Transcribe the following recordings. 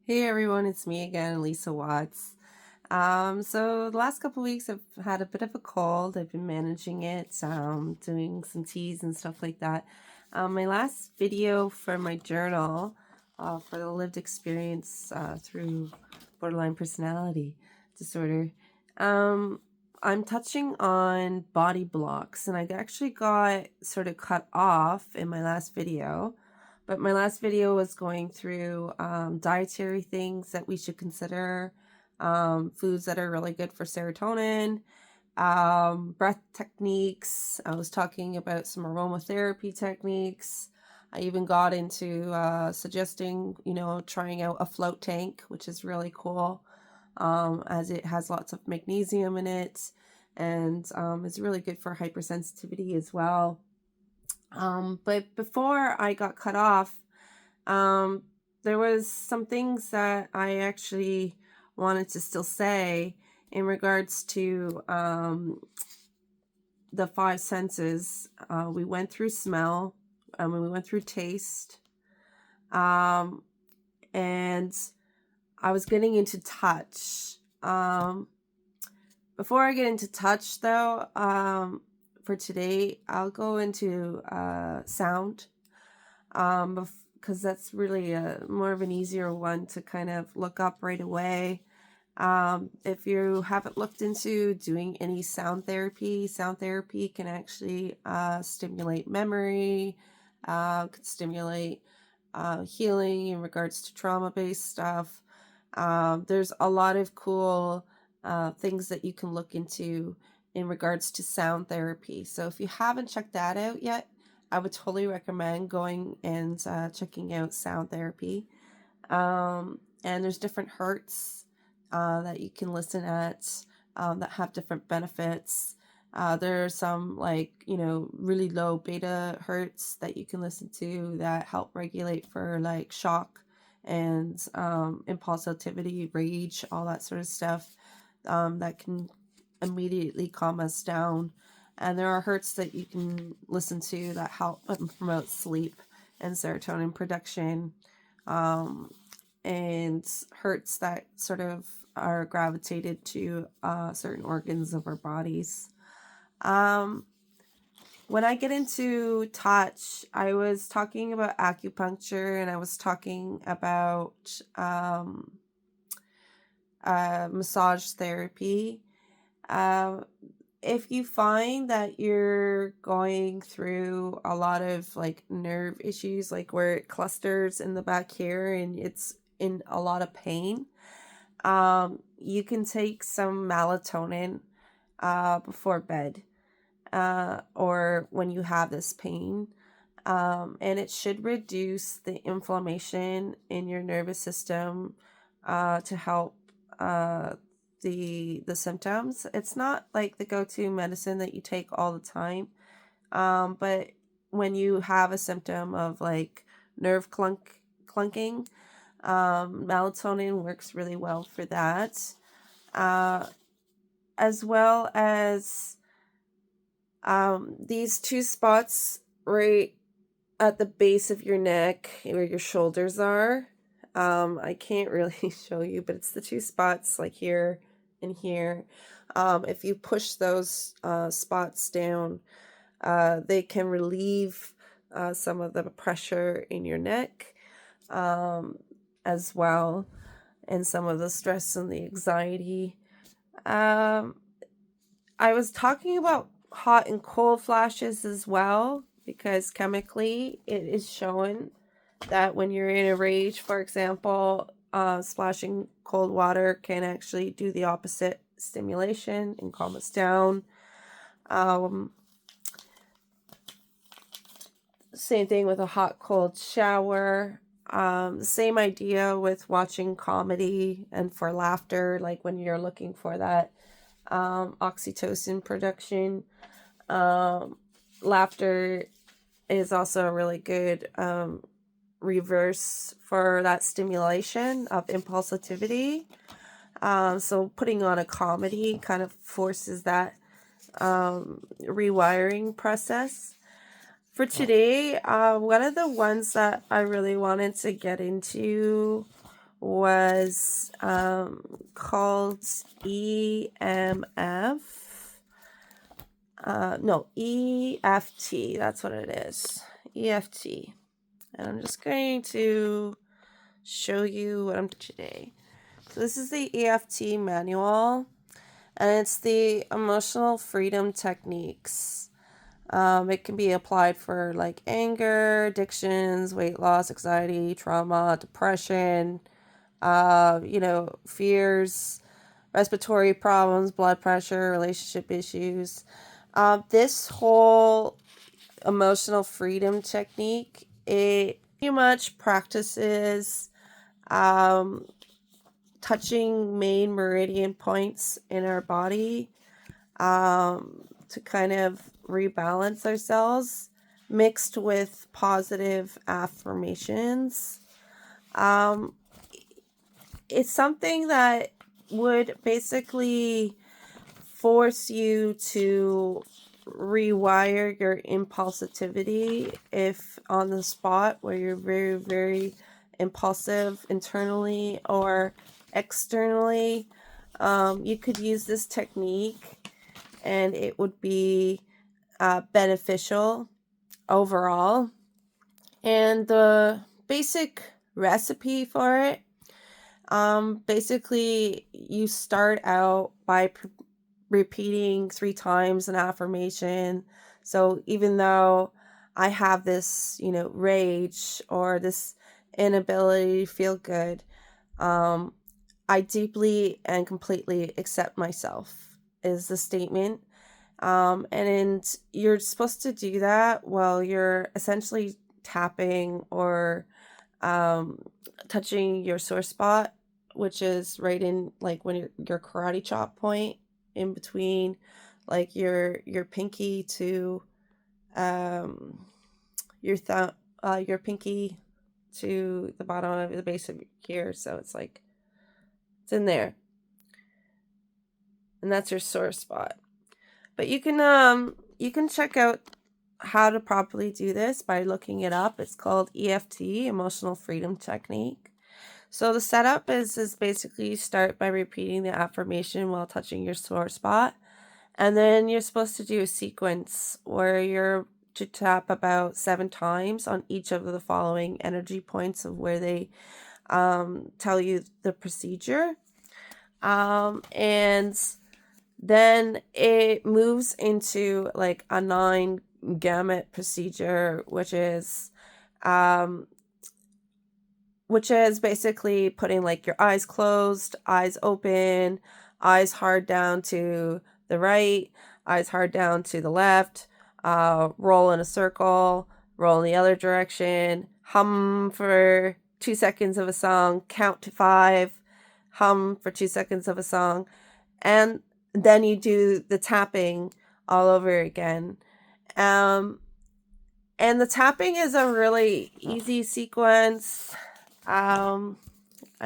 Hey everyone, it's me again, Lisa Watts. So the last couple weeks I've had a bit of a cold. I've been managing it, doing some teas and stuff like that. My last video for my journal, for the lived experience through borderline personality disorder, um, I'm touching on body blocks, and I actually got sort of cut off in my last video. But my last video was going through dietary things that we should consider, foods that are really good for serotonin, breath techniques. I was talking about some aromatherapy techniques. I even got into suggesting, trying out a float tank, which is really cool, as it has lots of magnesium in it, and it's really good for hypersensitivity as well. But before I got cut off, um, there was some things that I actually wanted to still say in regards to the five senses. We went through smell, we went through taste, um, and I was getting into touch. Before I get into touch, though, for today, I'll go into sound, because that's really more of an easier one to kind of look up right away. If you haven't looked into doing any sound therapy can actually stimulate memory, could stimulate healing in regards to trauma-based stuff. There's a lot of cool things that you can look into in regards to sound therapy. So if you haven't checked that out yet, I would totally recommend going and checking out sound therapy. And there's different hertz that you can listen at that have different benefits. There are some really low beta hertz that you can listen to that help regulate for like shock and impulsivity, rage, all that sort of stuff that can immediately calm us down. And there are hertz that you can listen to that help promote sleep and serotonin production, and hertz that sort of are gravitated to certain organs of our bodies. When I get into touch, I was talking about acupuncture, and I was talking about massage therapy. If you find that you're going through a lot of like nerve issues, like where it clusters in the back here and it's in a lot of pain, you can take some melatonin before bed, or when you have this pain. And it should reduce the inflammation in your nervous system to help the symptoms. It's not like the go-to medicine that you take all the time, but when you have a symptom of like nerve clunking, melatonin works really well for that, as well as these two spots right at the base of your neck where your shoulders are. I can't really show you, but it's the two spots like here and here. If you push those spots down, they can relieve some of the pressure in your neck, as well, and some of the stress and the anxiety. Um, I was talking about hot and cold flashes as well, because chemically it is shown that when you're in a rage, for example, splashing cold water can actually do the opposite stimulation and calm us down. Same thing with a hot cold shower. Same idea with watching comedy and for laughter, like when you're looking for that oxytocin production. Laughter is also a really good reverse for that stimulation of impulsivity. So putting on a comedy kind of forces that rewiring process. For today, one of the ones that I really wanted to get into was called EMF. No, EFT. That's what it is. EFT. And I'm just going to show you what I'm doing today. So this is the EFT manual, and it's the emotional freedom techniques. It can be applied for like anger, addictions, weight loss, anxiety, trauma, depression, fears, respiratory problems, blood pressure, relationship issues. This whole emotional freedom technique, it pretty much practices touching main meridian points in our body to kind of rebalance ourselves, mixed with positive affirmations. It's something that would basically force you to rewire your impulsivity if on the spot where you're very, very impulsive internally or externally. You could use this technique and it would be beneficial overall. And the basic recipe for it, basically you start out by repeating 3 times an affirmation. So even though I have this, rage or this inability to feel good, I deeply and completely accept myself is the statement. And you're supposed to do that while you're essentially tapping or touching your sore spot, which is right in like when your karate chop point in between like your pinky to your thumb, your pinky to the bottom of the base of here. So it's like it's in there, and that's your sore spot. But you can check out how to properly do this by looking it up. It's called EFT, Emotional Freedom Technique. So the setup is basically you start by repeating the affirmation while touching your sore spot. And then you're supposed to do a sequence where you're to tap about 7 times on each of the following energy points of where they tell you the procedure. And then it moves into like a 9 gamut procedure, which is basically putting like your eyes closed, eyes open, eyes hard down to the right, eyes hard down to the left, roll in a circle, roll in the other direction, hum for 2 seconds of a song, count to 5, hum for 2 seconds of a song, and then you do the tapping all over again. And the tapping is a really easy sequence. I'm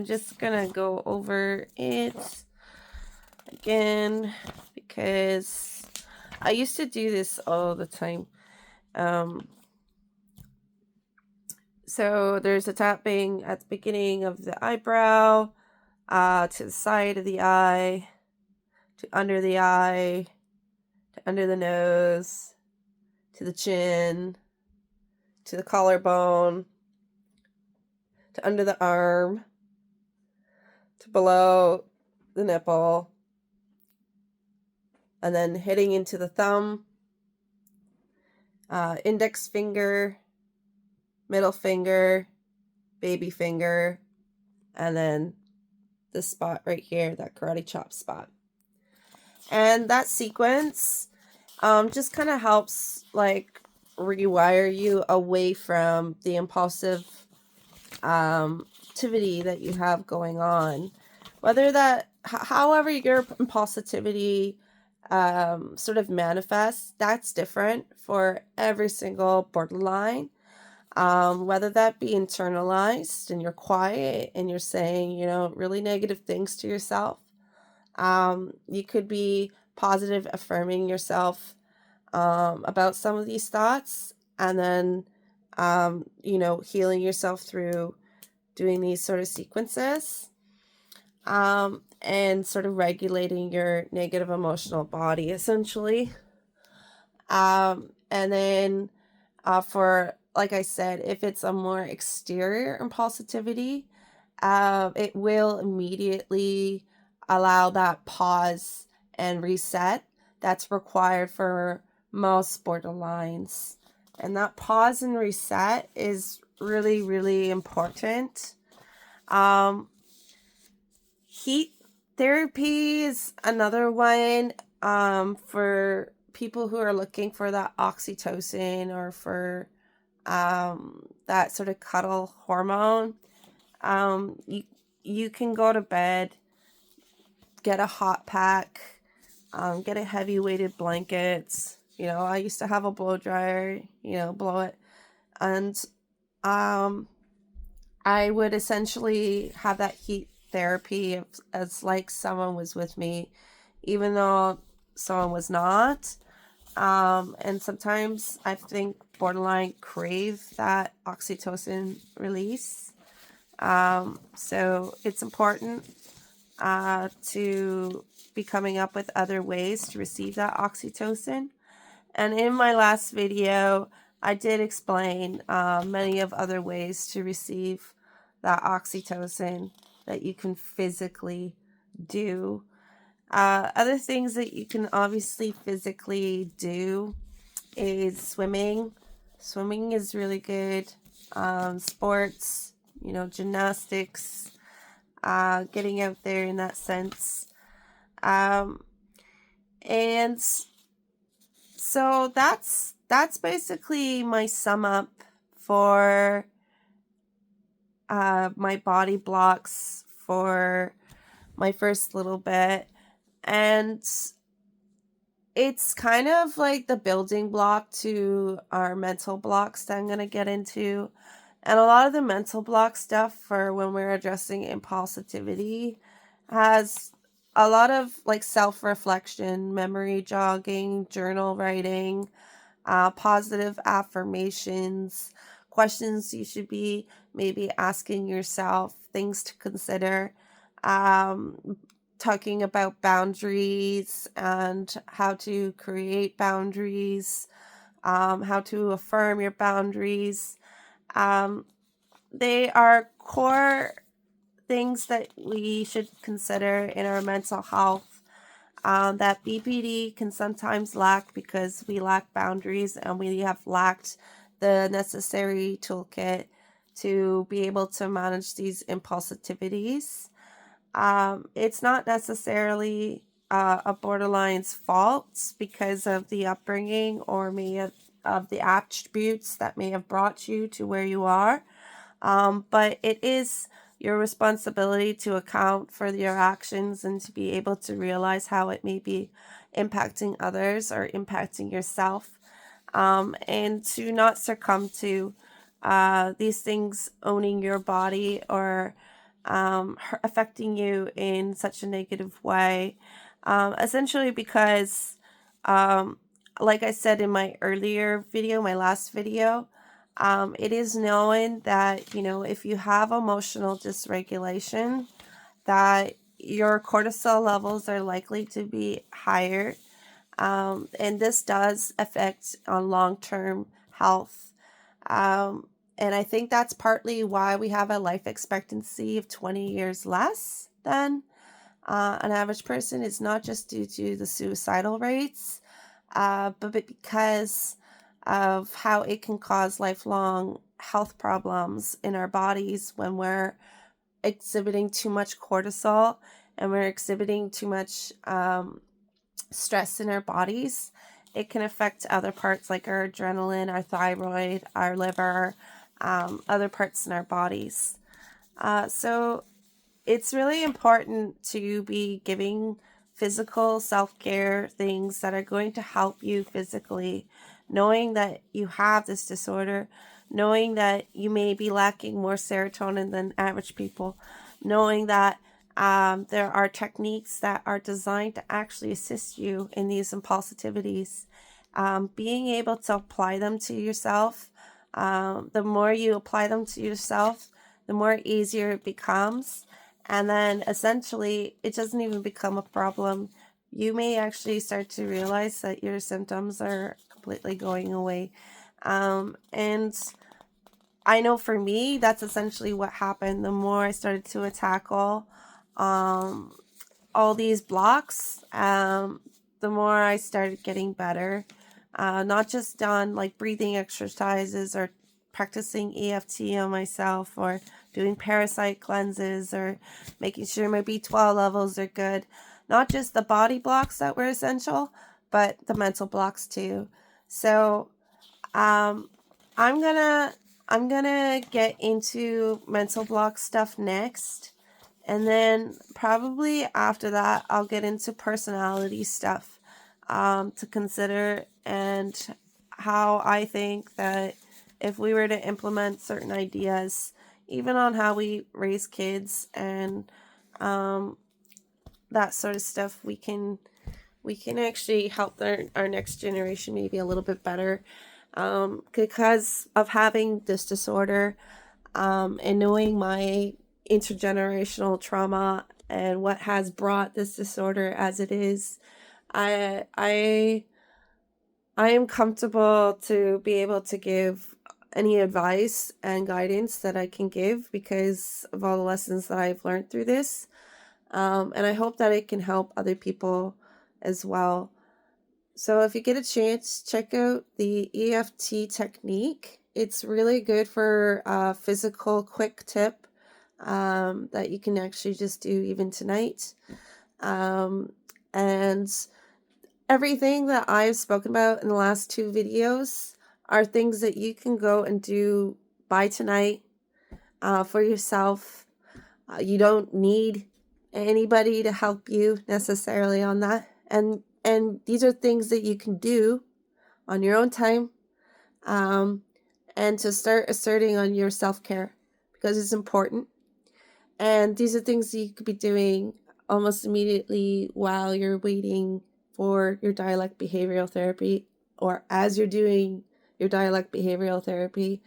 just gonna go over it again because I used to do this all the time. So there's a tapping at the beginning of the eyebrow, to the side of the eye, to under the eye, to under the nose, to the chin, to the collarbone, to under the arm, to below the nipple, and then hitting into the thumb, index finger, middle finger, baby finger, and then this spot right here, that karate chop spot. And that sequence just kind of helps like rewire you away from the impulsive activity that you have going on. However your impulsivity sort of manifests, that's different for every single borderline. Whether that be internalized and you're quiet and you're saying, really negative things to yourself. You could be positive affirming yourself about some of these thoughts, and then, healing yourself through doing these sort of sequences, and sort of regulating your negative emotional body, essentially. And then for, like I said, if it's a more exterior impulsivity, it will immediately allow that pause and reset that's required for most borderlines. And that pause and reset is really, really important. Heat therapy is another one for people who are looking for that oxytocin or for that sort of cuddle hormone. You can go to bed, get a hot pack, get a heavy weighted blankets. I used to have a blow dryer, blow it. And I would essentially have that heat therapy as like someone was with me, even though someone was not. And sometimes I think borderline crave that oxytocin release. So it's important to be coming up with other ways to receive that oxytocin. And in my last video, I did explain many of other ways to receive that oxytocin that you can physically do. Other things that you can obviously physically do is swimming. Swimming is really good. Sports, gymnastics, getting out there in that sense. And so that's basically my sum up for my body blocks for my first little bit. And it's kind of like the building block to our mental blocks that I'm going to get into. And a lot of the mental block stuff for when we're addressing impulsivity has a lot of like self-reflection, memory jogging, journal writing, positive affirmations, questions you should be maybe asking yourself, things to consider, talking about boundaries and how to create boundaries, how to affirm your boundaries. They are core things that we should consider in our mental health that BPD can sometimes lack because we lack boundaries and we have lacked the necessary toolkit to be able to manage these impulsivities. It's not necessarily a borderline's fault because of the upbringing or of the attributes that may have brought you to where you are. But it is your responsibility to account for your actions and to be able to realize how it may be impacting others or impacting yourself, and to not succumb to these things owning your body or affecting you in such a negative way, essentially because, like I said in my earlier video, my last video, it is known that, if you have emotional dysregulation, that your cortisol levels are likely to be higher. And this does affect on long-term health. And I think that's partly why we have a life expectancy of 20 years less than an average person. It's not just due to the suicidal rates, but because of how it can cause lifelong health problems in our bodies when we're exhibiting too much cortisol and we're exhibiting too much stress in our bodies. It can affect other parts like our adrenaline, our thyroid, our liver, other parts in our bodies. So it's really important to be giving physical self-care things that are going to help you physically, knowing that you have this disorder, knowing that you may be lacking more serotonin than average people, knowing that there are techniques that are designed to actually assist you in these impulsivities. Being able to apply them to yourself, the more you apply them to yourself, the more easier it becomes. And then essentially, it doesn't even become a problem. You may actually start to realize that your symptoms are completely going away. And I know for me, that's essentially what happened. The more I started to tackle all these blocks, the more I started getting better. Not just on like breathing exercises or practicing EFT on myself or doing parasite cleanses or making sure my B12 levels are good. Not just the body blocks that were essential, but the mental blocks too. So I'm gonna get into mental block stuff next. And then probably after that, I'll get into personality stuff to consider, and how I think that if we were to implement certain ideas, even on how we raise kids and that sort of stuff, we can actually help our next generation maybe a little bit better. Because of having this disorder and knowing my intergenerational trauma and what has brought this disorder as it is, I am comfortable to be able to give any advice and guidance that I can give because of all the lessons that I've learned through this. And I hope that it can help other people as well. So if you get a chance, check out the EFT technique. It's really good for a physical quick tip that you can actually just do even tonight. And everything that I've spoken about in the last 2 videos are things that you can go and do by tonight for yourself. You don't need anybody to help you necessarily on that. And these are things that you can do on your own time, and to start asserting on your self-care because it's important. And these are things that you could be doing almost immediately while you're waiting for your dialect behavioral therapy, or as you're doing your dialect behavioral therapy.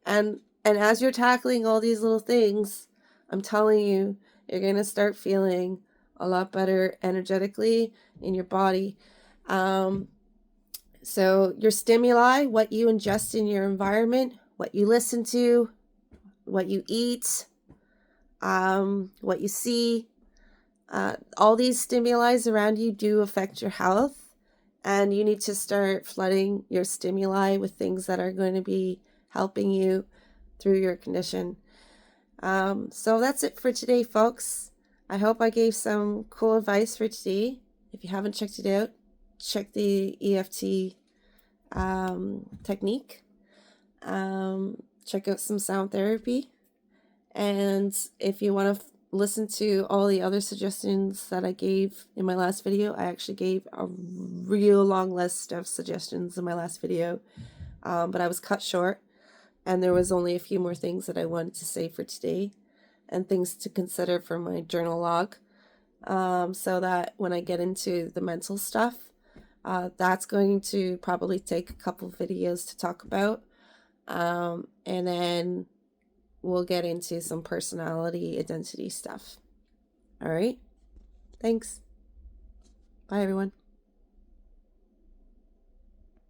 And as you're tackling all these little things, I'm telling you, you're going to start feeling a lot better energetically in your body. So your stimuli, what you ingest in your environment, what you listen to, what you eat, what you see, all these stimuli around you do affect your health, and you need to start flooding your stimuli with things that are going to be helping you through your condition. So that's it for today, folks. I hope I gave some cool advice for today. If you haven't checked it out, check the EFT technique. Check out some sound therapy. And if you want to listen to all the other suggestions that I gave in my last video, I actually gave a real long list of suggestions in my last video, but I was cut short, and there was only a few more things that I wanted to say for today and things to consider for my journal log, so that when I get into the mental stuff, that's going to probably take a couple videos to talk about, and then we'll get into some personality identity stuff. All right. Thanks. Bye, everyone.